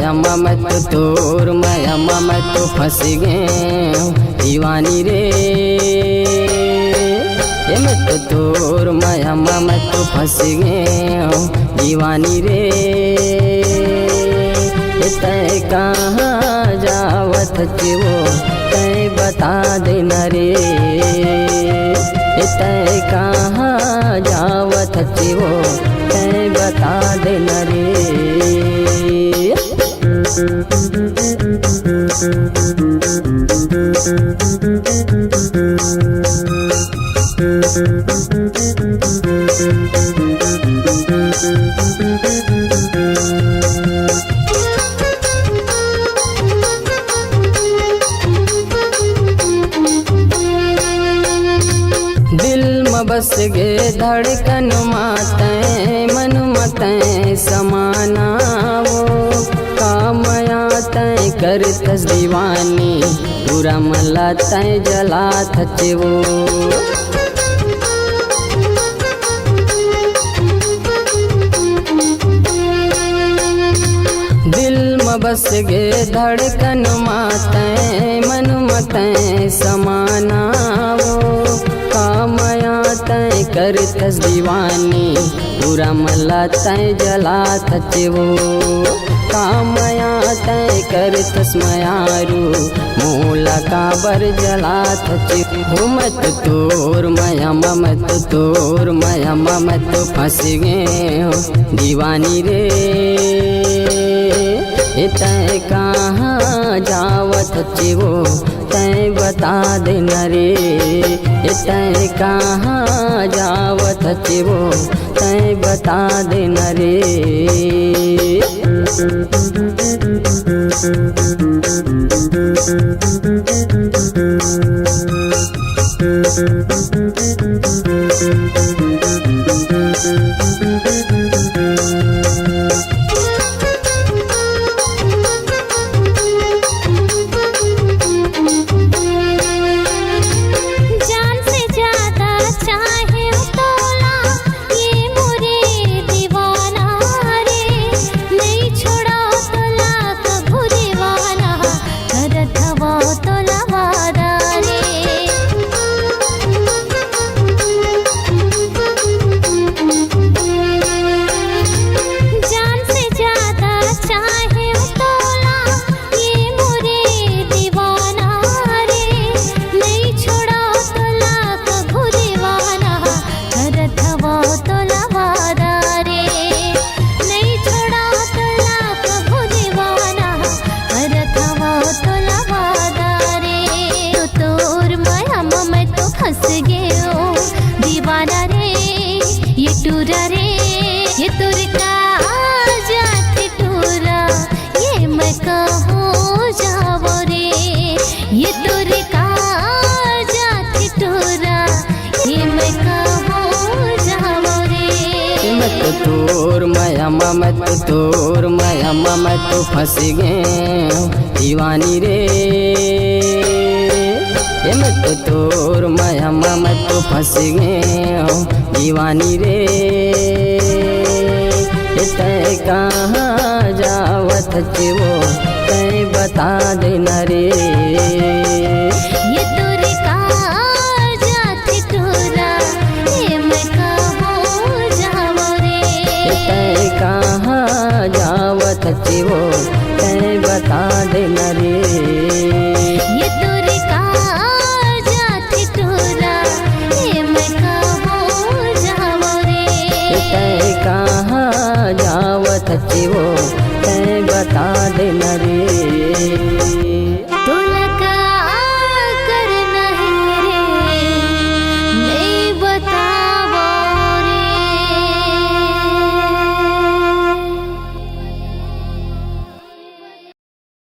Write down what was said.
माया मत तोर माया मत फंस गए दीवानी रे। मत तोर माया मत फंस गए दीवानी रे। तय कहाँ जावत वो तय बता देना रे। तय कहाँ जावत वो तय बता देना रे। दिल में बस गे धड़कन माते मन मते समाना वो कामया तय कर तस दीवानी पूरा मला तय जला थचे वो। दिल में बस गे धड़कन माते मन मते समाना वो कामया तय कर तस दीवानी पूरा मला तय जला थचे वो। कामया तय कर तस मयारू मूला का बर जला थचे हो। मत तोर माया मत तोर माया मत फंस गए हो दीवानी रे। तय कहाँ जावत वो तय बता देना रे। तय कहाँ जावत वो तय बता देना रे। दीवाना रे ये टूरा रे ये तुर का जाती टूरा ये मैं कहूँ जावो रे। ये तुर का जाती टूरा ये मैं कहूँ जावो रे। मत तोर माया मत तोर माया मत फंस गए दीवानी रे। मत तोर माया मत फंस गए दीवानी रे। तय कहाँ जावत वो तय बता देना रे। ये तुर का जाती टूरा ये मैं कहूँ जावो रे। तय कहाँ जावत वो तय बता देना रे। ये तुर का जाती टूरा ये मैं कहूँ जावो रे। तय कहाँ जावत वो तय बता देना रे।